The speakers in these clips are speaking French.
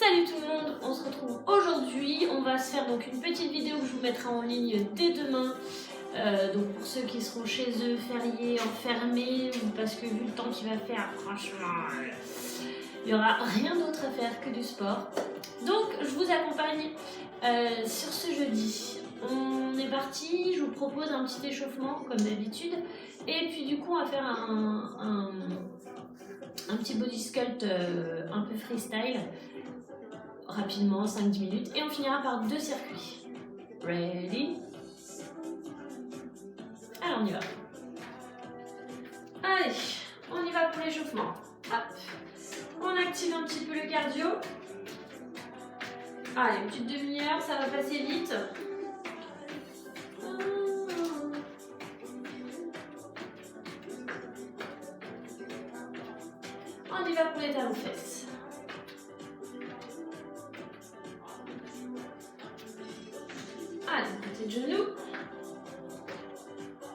Salut tout le monde, on se retrouve aujourd'hui. On va se faire donc une petite vidéo que je vous mettrai en ligne dès demain. Donc pour ceux qui seront chez eux, fériés, enfermés, ou parce que vu le temps qu'il va faire, franchement, il n'y aura rien d'autre à faire que du sport. Donc je vous accompagne sur ce jeudi. On est parti, je vous propose un petit échauffement comme d'habitude. Et puis du coup on va faire un petit body sculpt un peu freestyle. Rapidement, 5-10 minutes. Et on finira par 2 circuits. Ready? Alors on y va. Allez, on y va pour l'échauffement. Hop. On active un petit peu le cardio. Allez, une petite demi-heure, ça va passer vite. On y va pour les talons fesses. Allez, côté de genou.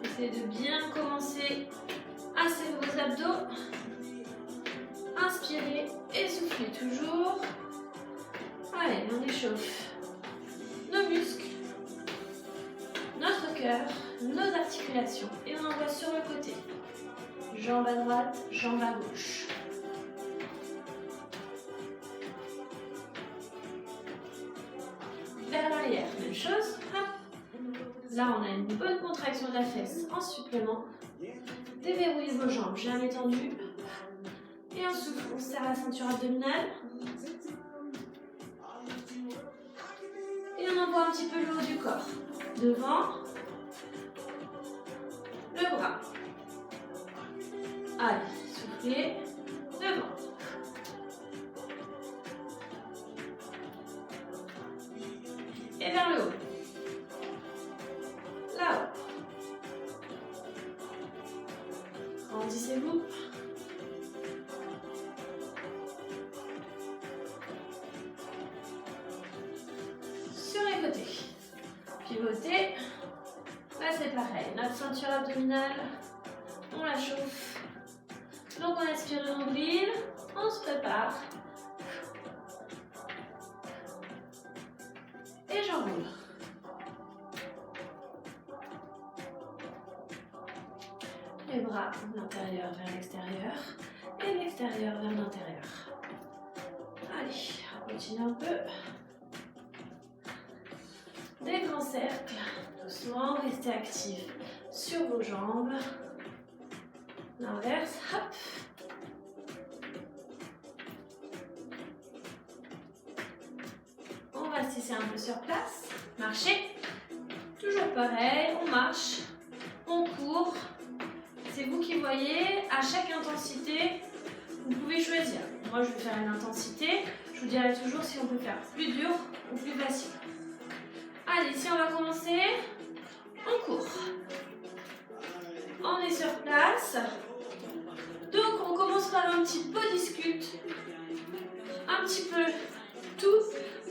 Essayez de bien commencer à serrer vos abdos. Inspirez et soufflez toujours. Allez, on échauffe nos muscles, notre cœur, nos articulations. Et on envoie sur le côté. Jambe à droite, jambe à gauche. Vers l'arrière, même chose. Hop. Là, on a une bonne contraction de la fesse en supplément. Déverrouillez vos jambes, jamais tendues. Et on souffle, on serre la ceinture abdominale. Et on envoie un petit peu le haut du corps. Devant. Le bras. Allez, soufflez. Devant. Et vers le haut. Là-haut. Grandissez-vous. Sur les côtés. Pivotez. Là c'est pareil. Notre ceinture abdominale, on la chauffe. Donc on aspire le nombril. On se prépare. Et j'enroule. Les bras de l'intérieur vers l'extérieur et l'extérieur vers l'intérieur. Allez, on continue un peu. Des grands cercles, doucement, restez actifs sur vos jambes. L'inverse, hop. On va se tisser un peu sur place. Marchez. Toujours pareil, on marche, on court. C'est vous qui voyez, à chaque intensité, vous pouvez choisir. Moi, je vais faire une intensité. Je vous dirai toujours si on peut faire plus dur ou plus facile. Allez, ici, on va commencer. On court. On est sur place. Donc, on commence par un petit body sculpt. Un petit peu tout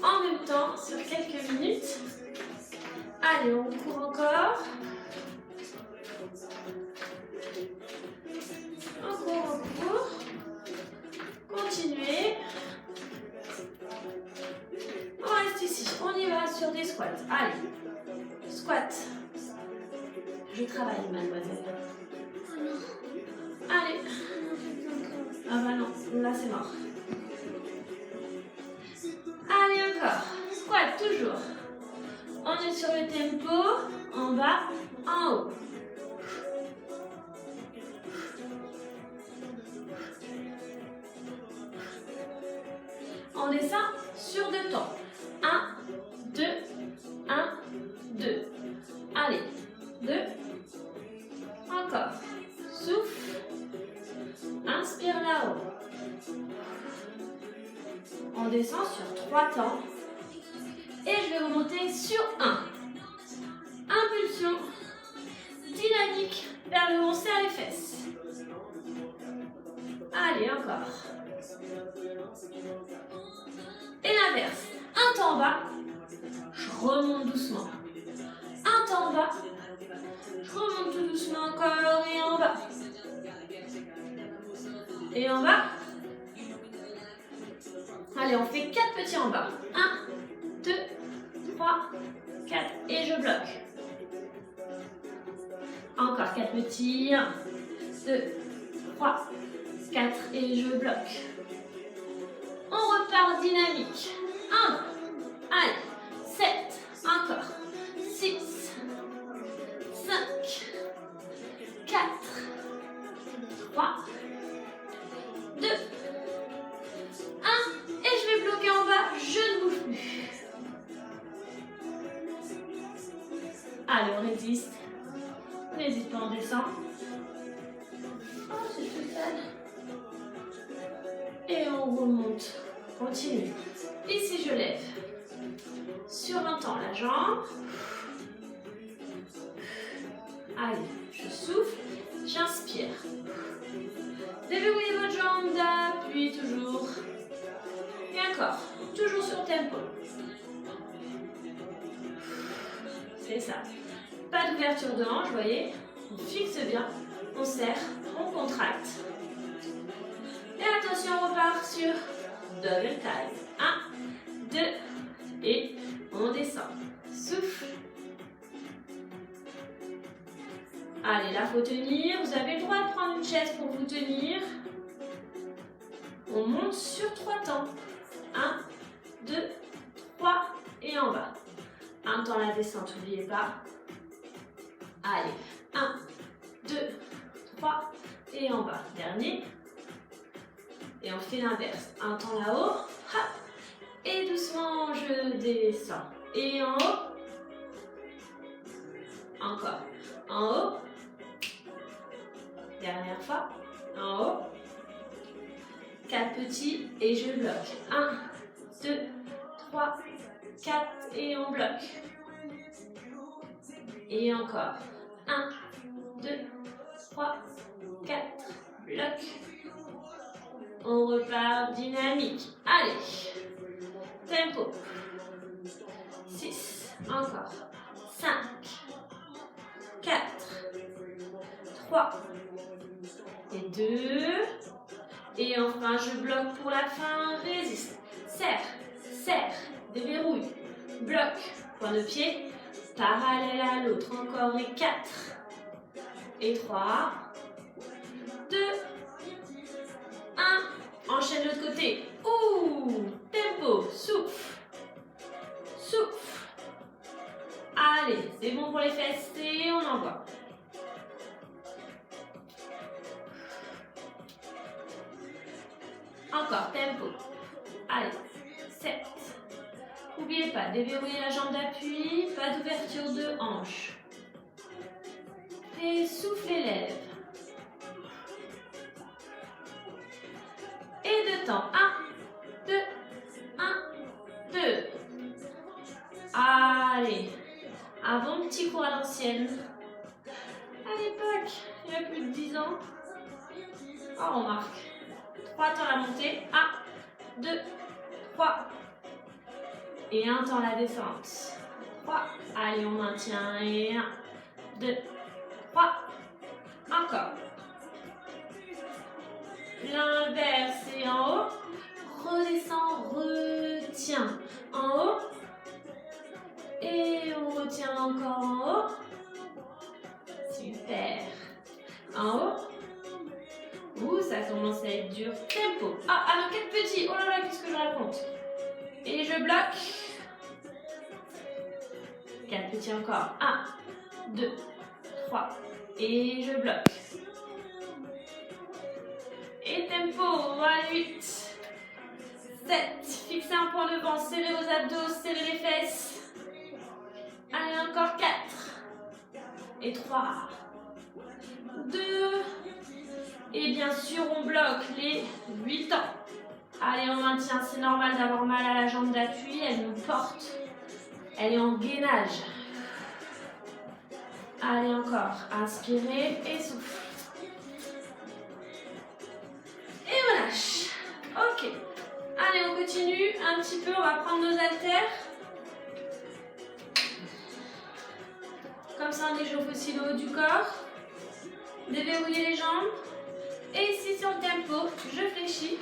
en même temps sur quelques minutes. Allez, on court encore. On court. Continuez. On reste ici. On y va sur des squats. Allez. Squat. Je travaille, mademoiselle. Allez. Ah bah non, là c'est mort. Allez encore. Squat toujours. On est sur le tempo. En bas, en haut. On descend sur 2 temps. 1, 2, 1, 2. Allez, 2. Encore. Souffle. Inspire là-haut. On descend sur 3 temps. Et je vais remonter sur 1. Impulsion. Dynamique. Vers le haut, on serre les fesses. Allez, encore. Et l'inverse. Un temps en bas. Je remonte doucement. Un temps en bas. Je remonte tout doucement encore et en bas. Et en bas. Allez, Allez, on fait 4 petits en bas. 1, 2, 3, 4 et je bloque. Encore 4 petits. 1, 2, 3, 4 et je bloque. On repart dynamique. 1, allez, 7, encore. 6, 5, 4, 3, 2, 1. Et je vais bloquer en bas, je ne bouge plus. Allez, on résiste. N'hésite pas, on descend. Oh, c'est tout sale. Et on remonte. Continue. Ici, je lève. Sur un temps, la jambe. Allez, je souffle. J'inspire. Déverrouillez votre jambe d'appui toujours. Et encore. Toujours sur tempo. C'est ça. Pas d'ouverture de hanche, vous voyez. On fixe bien. On serre. On contracte. Et attention, on repart sur double time. 1, 2 et on descend. Souffle. Allez, là, il faut tenir. Vous avez le droit de prendre une chaise pour vous tenir. On monte sur 3 temps. 1, 2, 3 et en bas. Un temps la descente, n'oubliez pas. Allez, 1, 2, 3 et en bas. Dernier. Et on fait l'inverse. Un temps là-haut. Et doucement, je descends. Et en haut. Encore. En haut. Dernière fois. En haut. 4 petits et je bloque. 1, 2, 3, 4 et on bloque. Et encore. 1, 2, 3, 4, bloc. On repart dynamique. Allez. Tempo. 6. Encore. 5. 4. 3. Et 2. Et enfin, je bloque pour la fin. Résiste. Serre. Serre. Déverrouille. Bloc. Point de pied. Parallèle à l'autre. Encore. Et 4. Et 3. 2. 1. Enchaîne de l'autre côté. Ouh. Tempo. Souffle. Souffle. Allez, c'est bon pour les fesses et on envoie. Encore, tempo. Allez, 7. N'oubliez pas, déverrouiller la jambe d'appui, pas d'ouverture de hanche. Et souffle les lèvres. Et de temps. 1, 2, 1, 2. Allez. Un bon petit cours à l'ancienne. À l'époque, il y a plus de 10 ans. Oh, on marque. 3 temps la montée. 1, 2, 3. Et un temps la descente. 3. Allez, on maintient. Et 1, 2, 3. Encore. L'inverse et en haut. Redescend, retiens. En haut. Et on retient encore en haut. Super. En haut. Ouh, ça commence à être dur. Tempo. Ah, alors 4 petits. Oh là là, qu'est-ce que je raconte. Et je bloque. 4 petits encore. 1, 2, 3. Et je bloque. Et tempo. 8. 7. Fixez un point devant. Serrez vos abdos, serrez les fesses. Allez, encore 4. Et 3. 2. Et bien sûr, on bloque les 8 temps. Allez, on maintient. C'est normal d'avoir mal à la jambe d'appui. Elle nous porte. Elle est en gainage. Allez, encore. Inspirez et souffle. Et on lâche. Ok. Allez, on continue un petit peu. On va prendre nos haltères. Comme ça, on échauffe aussi le haut du corps. Déverrouillez les jambes. Et ici, sur le tempo, je fléchis.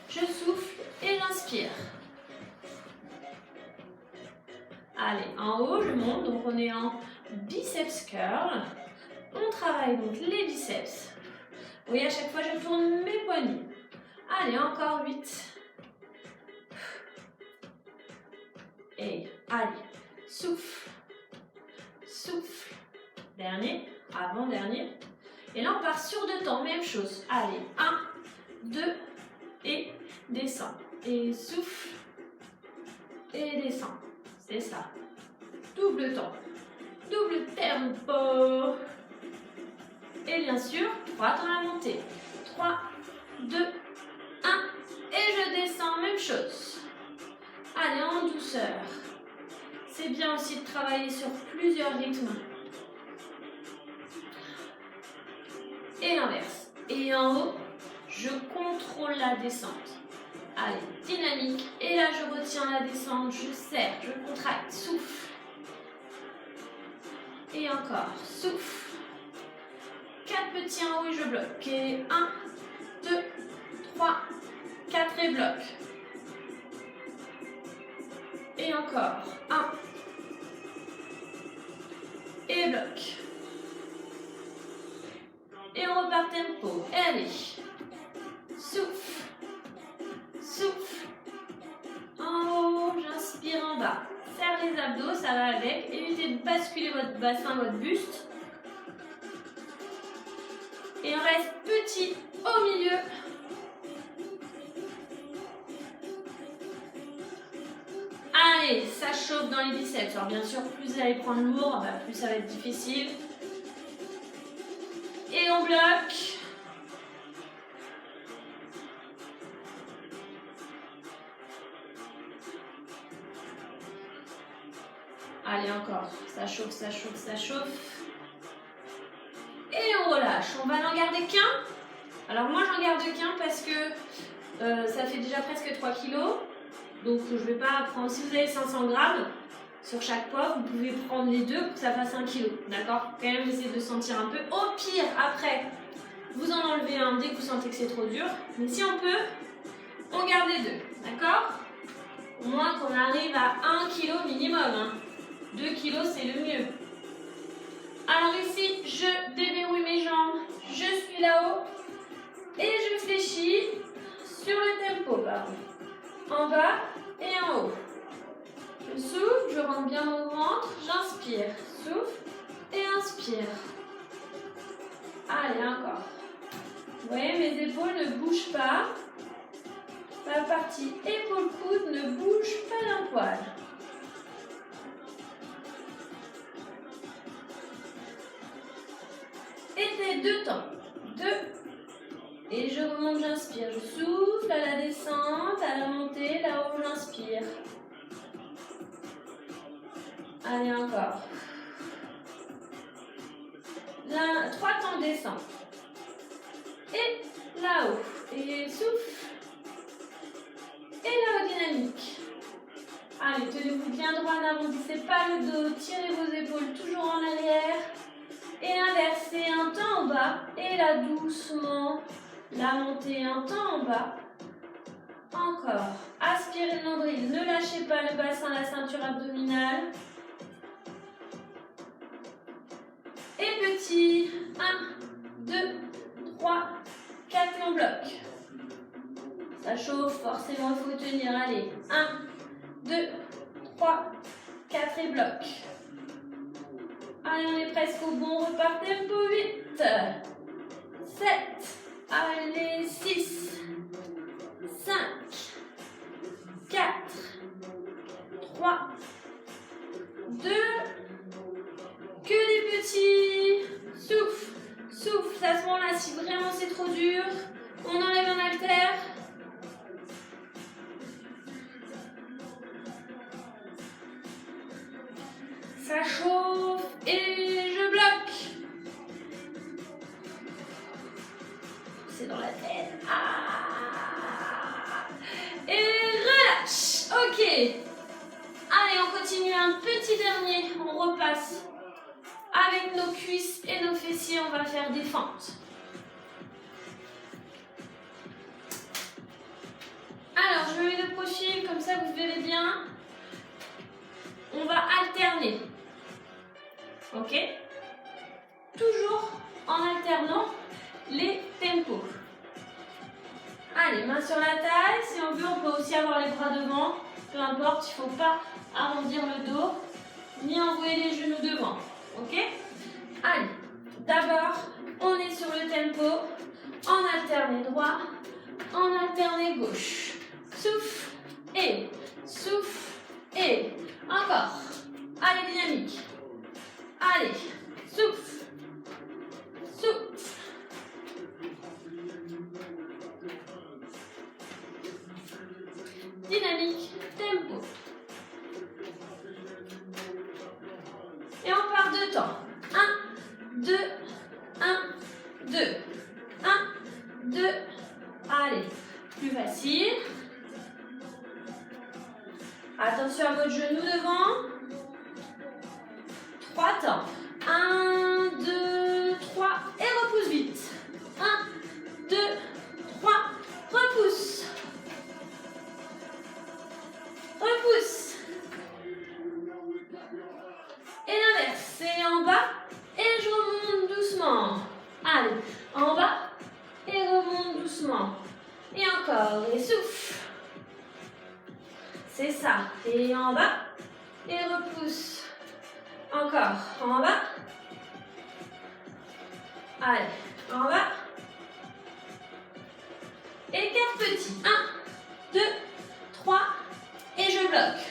Je souffle et j'inspire. Allez, en haut, je monte. Donc, on est en biceps curl. On travaille donc les biceps. Vous voyez, à chaque fois, je tourne mes poignets. Allez, encore 8. Et allez, souffle. Souffle. Dernier, avant-dernier. Et là, on part sur 2 temps, même chose. Allez, 1, 2, et descend. Et souffle. Et descend. C'est ça. Double temps. Double tempo. Et bien sûr, 3 dans la montée. 3, 2, 1. Et je descends, même chose. Allez, en douceur. C'est bien aussi de travailler sur plusieurs rythmes. Et l'inverse. Et en haut, je contrôle la descente. Allez, dynamique. Et là, je retiens la descente. Je serre, je contracte. Souffle. Et encore. Souffle. 4 petits en haut et je bloque. Et 1, 2, 3, 4 et bloque. Et encore. 1. Et bloque. Et on repart tempo. Et allez. Souffle. Souffle. En haut, j'inspire en bas. Serre les abdos, ça va avec. Évitez de basculer votre bassin, votre buste. Et on reste petit au milieu. Allez, ça chauffe dans les biceps. Alors bien sûr, plus vous allez prendre lourd, plus ça va être difficile. Et on bloque. Allez, encore. Ça chauffe, ça chauffe, ça chauffe. Et on relâche. On va n'en garder qu'un. Alors moi, j'en garde qu'un parce que ça fait déjà presque 3 kg. Donc je ne vais pas prendre. Si vous avez 500 grammes sur chaque poids, vous pouvez prendre les deux pour que ça fasse 1 kg. D'accord? Quand même, essayez de sentir un peu. Au pire, après, vous en enlevez un dès que vous sentez que c'est trop dur. Mais si on peut, on garde les deux. D'accord? Au moins qu'on arrive à 1 kg minimum. Hein. 2 kg, c'est le mieux. Alors ici, je déverrouille mes jambes. Je suis là-haut. Et je fléchis sur le tempo. En bas et en haut. Je souffle, je rentre bien mon ventre. J'inspire. Souffle et inspire. Allez, encore. Vous voyez, mes épaules ne bougent pas. La partie épaule-coude ne bouge pas d'un poil. Et des 2 temps. 2. Et je remonte, j'inspire. Je souffle à la descente, à la montée, là-haut, j'inspire. Allez, encore. Là, 3 temps descend. Et là-haut. Et souffle. Et là-haut, dynamique. Allez, tenez-vous bien droit, n'arrondissez pas le dos. Tirez vos épaules toujours en arrière. Et inversez un temps en bas. Et là, doucement, la montée un temps en bas. Encore. Aspirez le nombril. Ne lâchez pas le bassin, la ceinture abdominale. Et petit. 1, 2, 3, 4 et on bloque. Ça chauffe, forcément, il faut tenir. Allez. 1, 2, 3, 4 et bloque. Allez, on est presque au bon. Repart tempo 8. 7. Allez, 6. 5. 4. 3. 2. Que des petits. Souffle. Souffle. À ce moment-là, si vraiment c'est trop dur, on enlève un haltère. Ça chauffe et je bloque. C'est dans la tête. Ah. Et relâche. Ok. Allez, on continue un petit dernier. On repasse avec nos cuisses et nos fessiers. On va faire des fentes. Alors, je me mets de profil, comme ça vous verrez bien. on va alterner. Ok? Toujours en alternant les tempos. Allez, main sur la taille. Si on veut, on peut aussi avoir les bras devant. Peu importe, il ne faut pas arrondir le dos, ni envoyer les genoux devant. Ok? Allez, d'abord, on est sur le tempo. En alterné droit, en alterné gauche. Souffle et souffle et encore. Allez, dynamique. Allez, souffle, souffle. Dynamique, tempo. Et on part de temps. 1, 2, 1, 2. 1, 2. Allez, plus facile. Attention à votre genou devant. 3 temps. 1, 2, 3 et repousse vite. 1, 2, 3, repousse. Repousse. Et l'inverse, c'est en bas et je remonte doucement. Allez, en bas et remonte doucement. Et encore, et souffle. C'est ça. Et en bas et repousse. Encore, en bas. Allez, en bas. Et 4 petits. 1, 2, 3 et je bloque.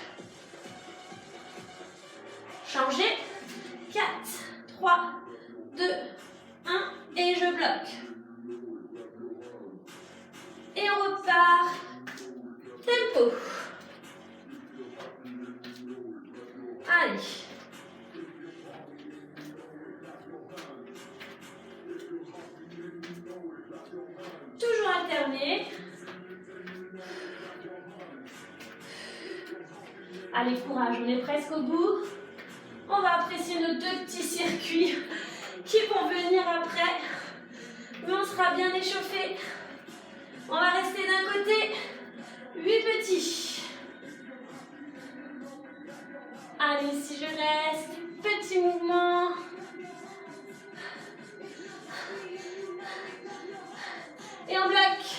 Changez. 4, 3, 2, 1 et je bloque. Et on repart. Tempo. Allez. Toujours alterner. Allez, courage, on est presque au bout. On va apprécier nos 2 petits circuits qui vont venir après. Mais on sera bien échauffé. On va rester d'un côté. 8 petits. Allez, si je reste, petit mouvement. Et on bloque.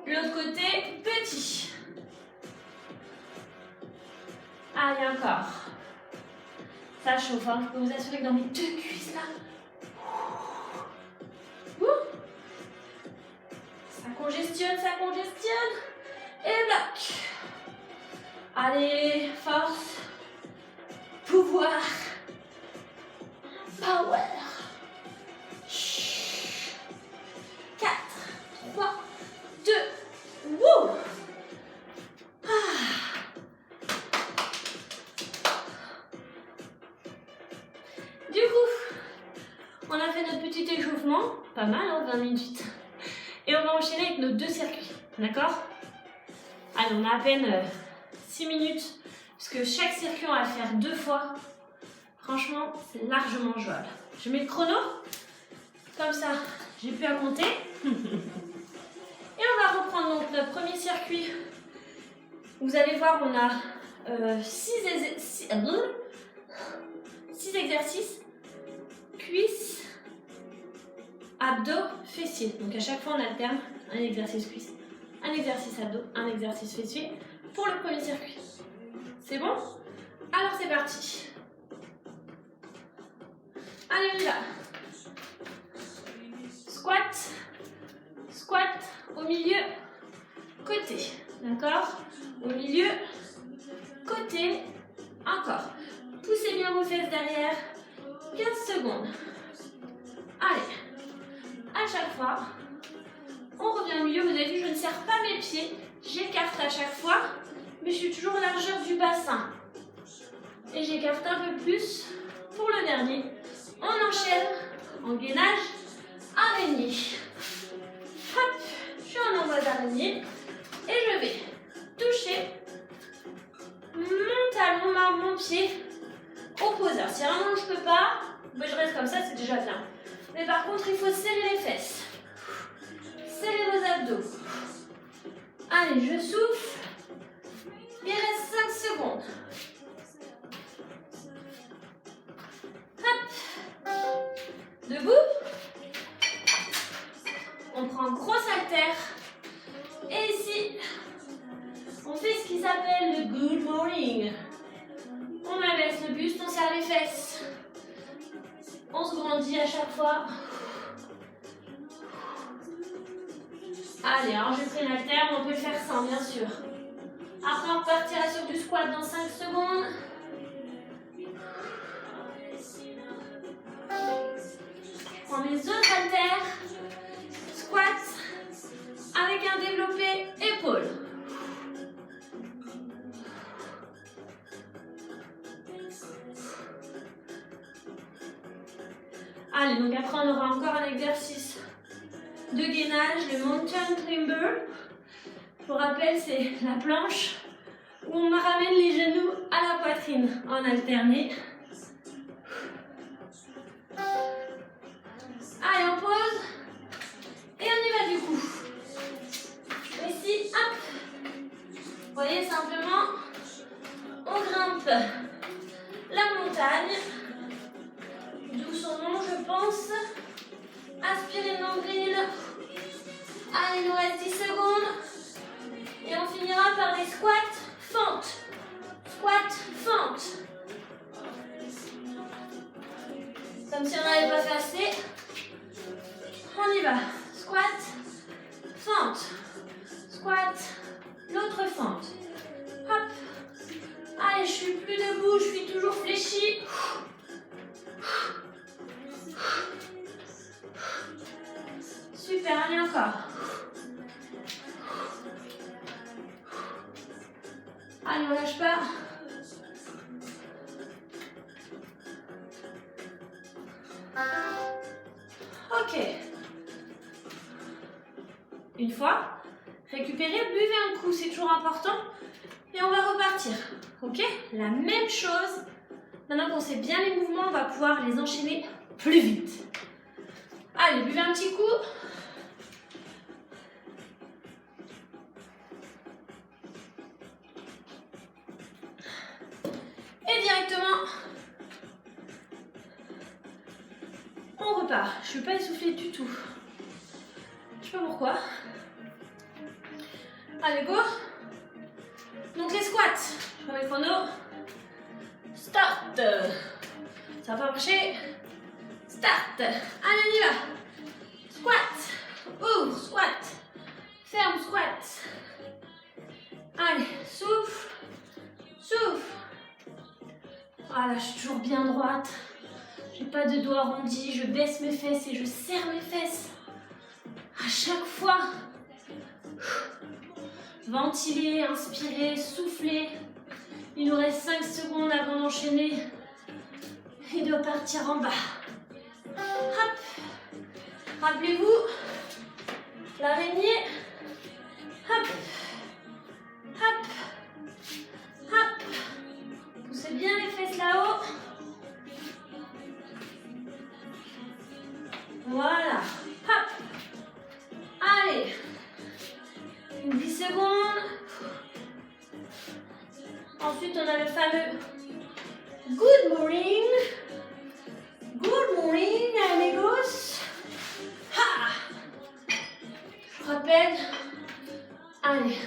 L'autre côté, petit. Allez, encore. Ça chauffe, hein. Je peux vous assurer que dans mes 2 cuisses là, ça congestionne, ça congestionne. Et bloc. Allez, force. Pouvoir. Power. 4, 3, 2, wouh. Du coup, on a fait notre petit échauffement, pas mal, hein, 20 minutes. Et on va enchaîner avec nos 2 circuits, d'accord? Allez, on a à peine 6 minutes, parce que chaque circuit, on va le faire 2 fois. Franchement, c'est largement jouable. Je mets le chrono, comme ça, j'ai plus à compter. Et on va reprendre donc notre premier circuit. Vous allez voir, on a 6 exercices. Cuisses, abdos, fessiers. Donc à chaque fois, on alterne un exercice cuisse, un exercice abdos, un exercice fessier pour le premier circuit. C'est bon? Alors c'est parti. Allez, on y va. Squat, squat au milieu, côté. D'accord? Au milieu, côté, encore. Poussez bien vos fesses derrière. 15 secondes. Allez. À chaque fois, on revient au milieu. Vous avez vu, je ne serre pas mes pieds. J'écarte à chaque fois, mais je suis toujours largeur du bassin. Et j'écarte un peu plus pour le dernier. On enchaîne en gainage, araignée. Hop, je suis en envoi d'araignée. Et je vais toucher mon talon, mon pied opposeur. Si vraiment je ne peux pas, je reste comme ça, c'est déjà bien. Mais par contre, il faut serrer les fesses. Serrez vos abdos. Allez, je souffle. Il reste 5 secondes. Hop. Debout. On prend grosse haltère. Et ici, on fait ce qui s'appelle le good morning. On abaisse le buste, on serre les fesses. On se grandit à chaque fois. Allez, alors j'ai pris une haltère, on peut le faire sans, bien sûr. Après, on repartira sur du squat dans 5 secondes. Je prends mes autres haltères. Squat avec un développé épaule. Allez, donc après on aura encore un exercice de gainage, le mountain climber. Je vous rappelle, c'est la planche où on ramène les genoux à la poitrine en alterné. Allez, on pose et on y va du coup. Ici, hop. Vous voyez, simplement, on grimpe la montagne. D'où son nom, je pense. Aspirez le nombril. Allez, il nous reste 10 secondes. Et on finira par les squats, fente. Squat, fente. Comme si on n'avait pas fait assez. On y va. Squat, fente. Squat, l'autre fente. Hop. Allez, je suis plus debout, je suis toujours fléchie. Super, allez encore. Allez, on lâche pas. Ok. Une fois, récupérez, buvez un coup, c'est toujours important. Et on va repartir. Ok? La même chose. Maintenant qu'on sait bien les mouvements, on va pouvoir les enchaîner plus vite. Allez, buvez un petit coup. Et directement, on repart. Je ne suis pas essoufflée du tout. Je sais pas pourquoi. Allez, go. Donc les squats. Je remets le chrono. Start. Ça va pas marcher. Start. Allez, on y va. Squat. Ouvre, squat. Ferme, squat. Allez, souffle. Souffle. Voilà, je suis toujours bien droite. J'ai pas de dos arrondi. Je baisse mes fesses et je serre mes fesses. À chaque fois. Ventilez, inspirez, soufflez. Il nous reste 5 secondes avant d'enchaîner. Il doit partir en bas. Hop. Rappelez-vous, l'araignée. Hop. Hop. Hop. Poussez bien les fesses là-haut. Voilà. Hop. Allez. 10 secondes. Ensuite, on a le fameux good morning. Good morning, amigos. Ha! Je rappelle. Allez.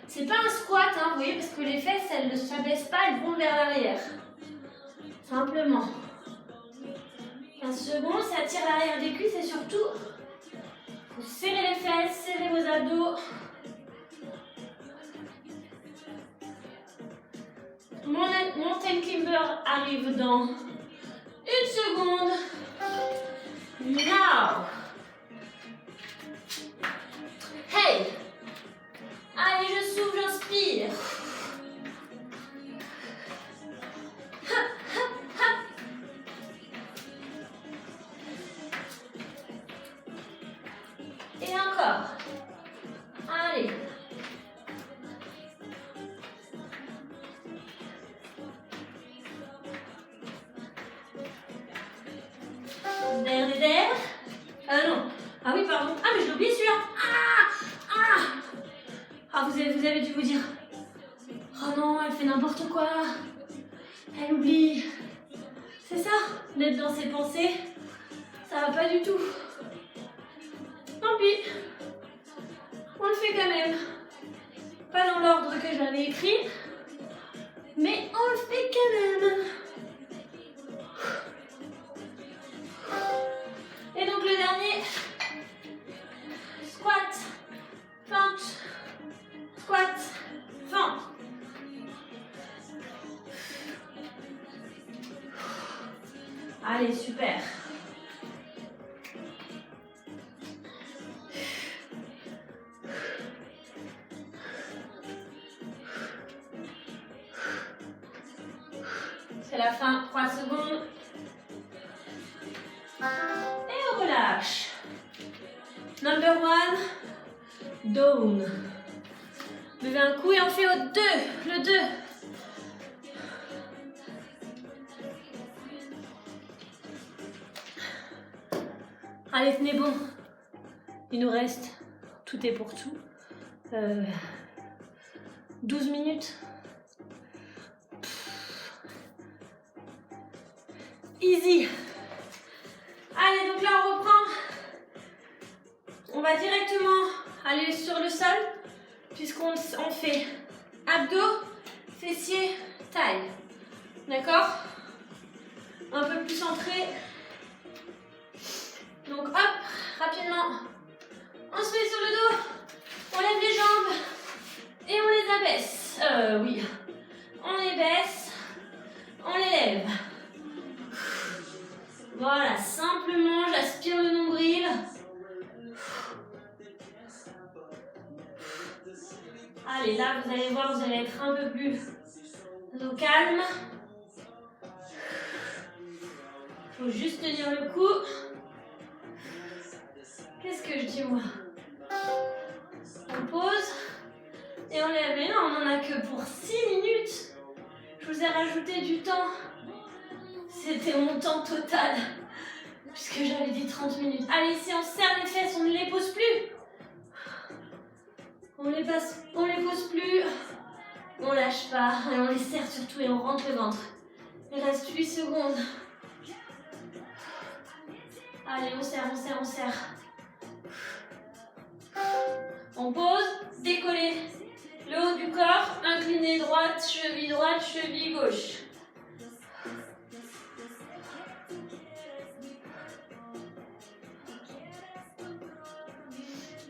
C'est pas un squat, hein, vous voyez, parce que les fesses, elles ne s'abaissent pas, elles vont vers l'arrière. Simplement. 15 secondes, ça tire l'arrière des cuisses et surtout, vous serrez les fesses, serrez vos abdos. Mon mountain climber arrive dans 1 seconde. Now. Hey. Allez, je souffle, j'inspire. Hop, hop, hop. Et encore. Allez. Derrière. Non. Ah oui, pardon. Ah, mais je l'ai oublié celui-là. Ah. vous avez dû vous dire, oh non, elle fait n'importe quoi, elle oublie. C'est ça, d'être dans ses pensées, ça va pas du tout. Tant pis, on le fait quand même. Pas dans l'ordre que j'avais écrit, mais on le fait quand même. Et donc le dernier, squat, fente, squat, fente. Allez, super. C'est la fin, 3 secondes. Et on relâche. Number 1, down. Levez un coup et on fait au 2, le 2. Allez, tenez bon. Il nous reste, tout est pour tout, 12 minutes. Easy. Allez, donc là on reprend. On va directement aller sur le sol, puisqu'on fait abdos, fessiers, taille. D'accord? Un peu plus centré. Donc hop, rapidement, on se met sur le dos, on lève les jambes et on les abaisse. Oui, on les baisse, on les lève. Voilà, simplement, j'aspire le nombril. Allez, là, vous allez voir, vous allez être un peu plus au calme. Il faut juste tenir le coup. Qu'est-ce que je dis, moi? On pose et on lève. Mais non, on n'en a que pour 6 minutes. Je vous ai rajouté du temps. C'était mon temps total, puisque j'avais dit 30 minutes. Allez, ici, on serre les fesses, on ne les pose plus. On les pose plus. On lâche pas. Et on les serre surtout et on rentre le ventre. Il reste 8 secondes. Allez, on serre, on serre, on serre. On pose, décoller le haut du corps, incliné droite, cheville gauche.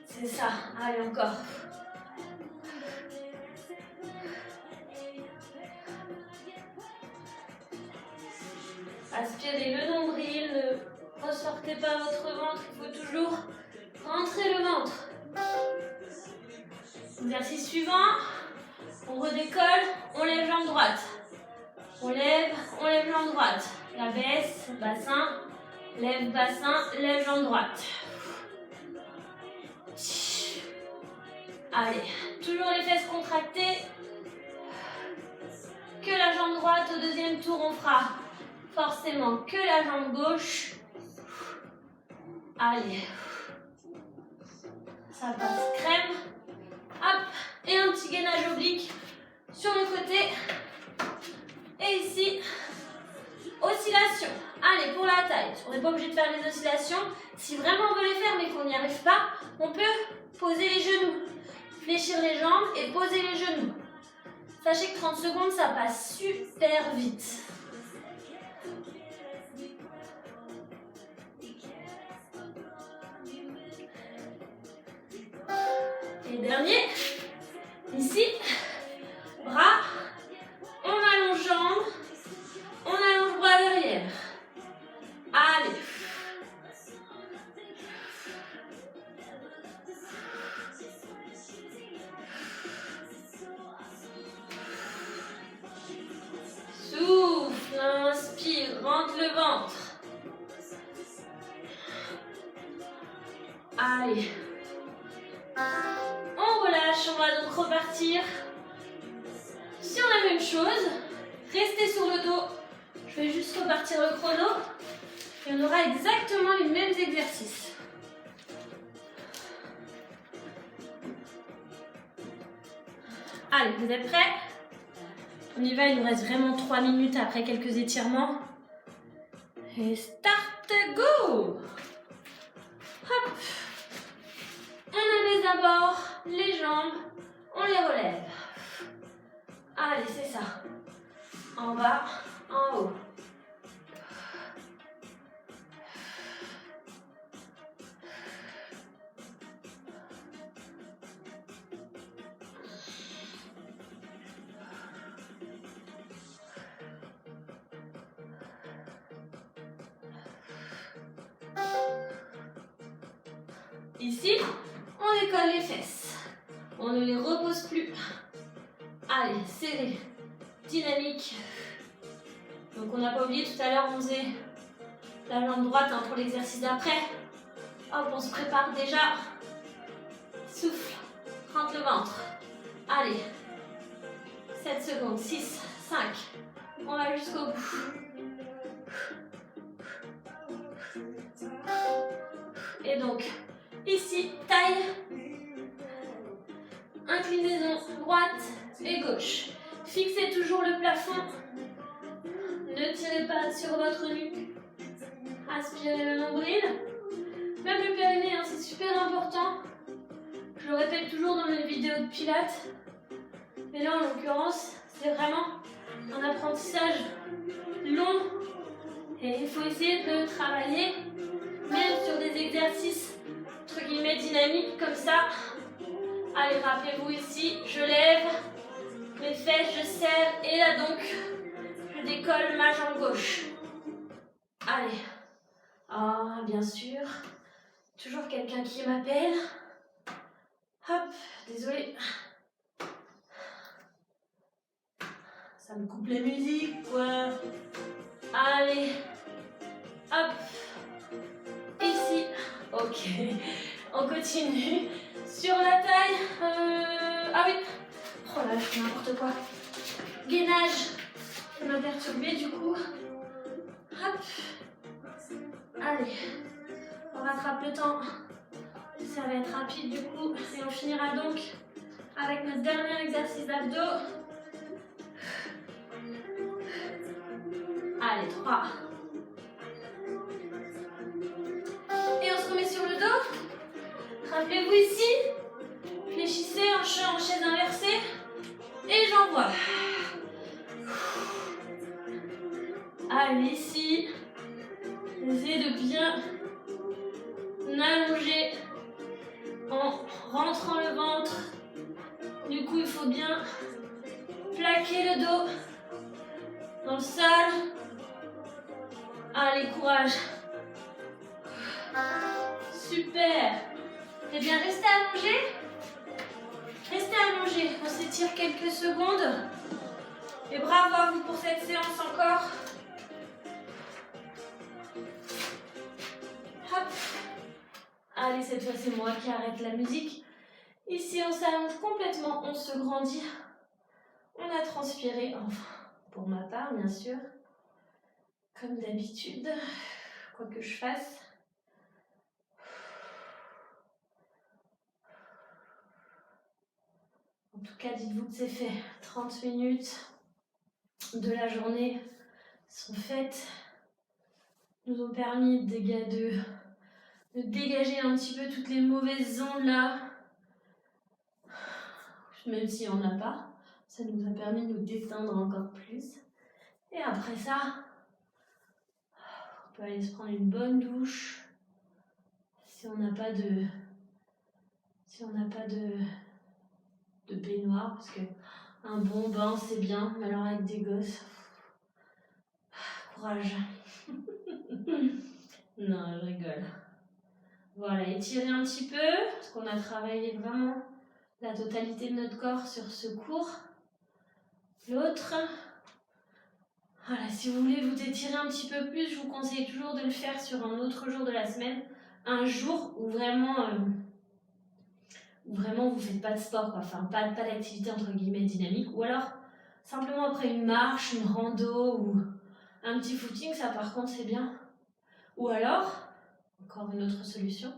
C'est ça, allez encore. Aspirez le nombril, ne ressortez pas votre ventre, il faut toujours rentrer le ventre. Exercice suivant, on redécolle, on lève jambe droite. On lève jambe droite. La baisse, bassin, lève jambe droite. Allez, toujours les fesses contractées. Que la jambe droite, au deuxième tour, on fera forcément que la jambe gauche. Allez. Ça passe crème. Hop, et un petit gainage oblique sur le côté. Et ici, oscillation. Allez, pour la taille, on n'est pas obligé de faire les oscillations. Si vraiment on veut les faire mais qu'on n'y arrive pas, on peut poser les genoux. Fléchir les jambes et poser les genoux. Sachez que 30 secondes, ça passe super vite. Et dernier, ici, bras, on allonge jambes, on allonge bras derrière. Allez. Souffle, inspire, rentre le ventre. Allez. On relâche, on va donc repartir sur la même chose. Restez sur le dos. Je vais juste repartir le chrono. Et on aura exactement les mêmes exercices. Allez, vous êtes prêts? On y va, il nous reste vraiment 3 minutes après quelques étirements. Et start, go! Hop! On a les abords, les jambes, on les relève. Allez, c'est ça. En bas, en haut. Ici, on décolle les fesses. On ne les repose plus. Allez, serré, dynamique. Donc on n'a pas oublié, tout à l'heure on faisait la jambe droite pour l'exercice d'après. Hop, on se prépare déjà. Souffle, rentre le ventre. Allez, 7 secondes, 6, 5. On va jusqu'au bout. Et donc, ici, taille, inclinaison droite et gauche. Fixez toujours le plafond. Ne tirez pas sur votre nuque. Aspirez le nombril. Même le périnée, c'est super important. Je le répète toujours dans mes vidéos de pilates. Mais là, en l'occurrence, c'est vraiment un apprentissage long. Et il faut essayer de le travailler, même sur des exercices entre guillemets dynamiques comme ça. Allez, rappelez-vous ici, je lève mes fesses, je serre et là donc, je décolle ma jambe gauche. Allez. Ah, bien sûr. Toujours quelqu'un qui m'appelle. Hop, désolé. Ça me coupe la musique, quoi. Allez. Hop. Ici. Ok. On continue. Sur la taille. Ah oui. Oh là, je fais n'importe quoi. Gainage. Ça m'a perturbé du coup. Hop. Allez. On rattrape le temps. Ça va être rapide du coup. Et on finira donc avec notre dernier exercice d'abdos. Allez, 3. Et on se remet sur le dos. Rappelez-vous ici. Fléchissez en chaise inversée. Et j'envoie. Allez, ici. Essayez de bien allonger en rentrant le ventre. Du coup, il faut bien plaquer le dos dans le sol. Allez, courage. Super. Eh bien, restez allongé. Restez allongé. On s'étire quelques secondes. Et bravo à vous pour cette séance encore. Hop. Allez, cette fois, c'est moi qui arrête la musique. Ici, on s'allonge complètement. On se grandit. On a transpiré. Enfin, pour ma part, bien sûr. Comme d'habitude. Quoi que je fasse. En tout cas, dites-vous que c'est fait. 30 minutes de la journée sont faites. Nous ont permis de dégager un petit peu toutes les mauvaises ondes là. Même si on n'a pas. Ça nous a permis de nous détendre encore plus. Et après ça, on peut aller se prendre une bonne douche. Si on n'a pas de baignoire, parce que un bon bain c'est bien, mais alors avec des gosses, courage. Non, je rigole. Voilà, étirez un petit peu, parce qu'on a travaillé vraiment la totalité de notre corps sur ce cours. L'autre. Voilà, si vous voulez vous étirer un petit peu plus, je vous conseille toujours de le faire sur un autre jour de la semaine. Un jour où vraiment vous faites pas de sport, quoi. Enfin pas d'activité entre guillemets dynamique, ou alors simplement après une marche, une rando ou un petit footing, ça par contre c'est bien. Ou alors, encore une autre solution,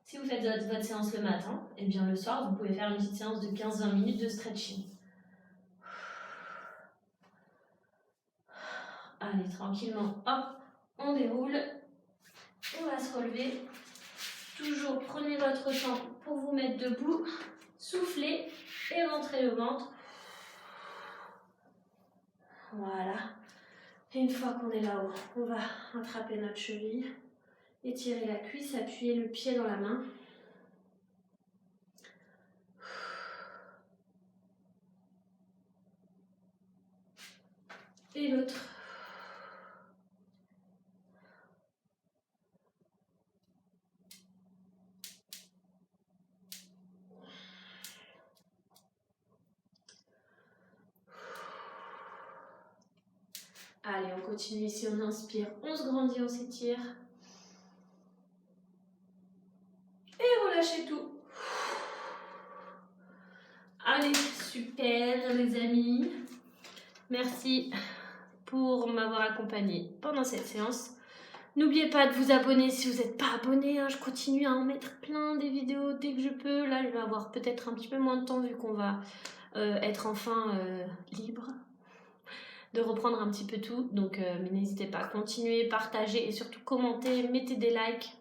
si vous faites votre séance le matin, et bien le soir vous pouvez faire une petite séance de 15-20 minutes de stretching. Allez, tranquillement, hop, on déroule. On va se relever. Toujours prenez votre temps pour vous mettre debout. Soufflez et rentrez le ventre. Voilà. Et une fois qu'on est là-haut, on va attraper notre cheville, étirer la cuisse, appuyer le pied dans la main. Et l'autre. Allez, on continue ici, on inspire, on se grandit, on s'étire. Et relâchez tout. Allez, super les amis. Merci pour m'avoir accompagné pendant cette séance. N'oubliez pas de vous abonner si vous n'êtes pas abonné. Je continue à en mettre plein des vidéos dès que je peux. Là, je vais avoir peut-être un petit peu moins de temps vu qu'on va être enfin libre de reprendre un petit peu tout. Donc, mais n'hésitez pas à continuer, partager et surtout commenter, mettez des likes.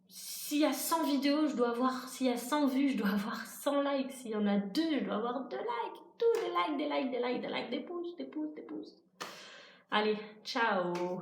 S'il y a 100 vidéos, je dois avoir, s'il y a 100 vues, je dois avoir 100 likes. S'il y en a 2, je dois avoir 2 likes. Tous des likes, des pouces. Allez, ciao!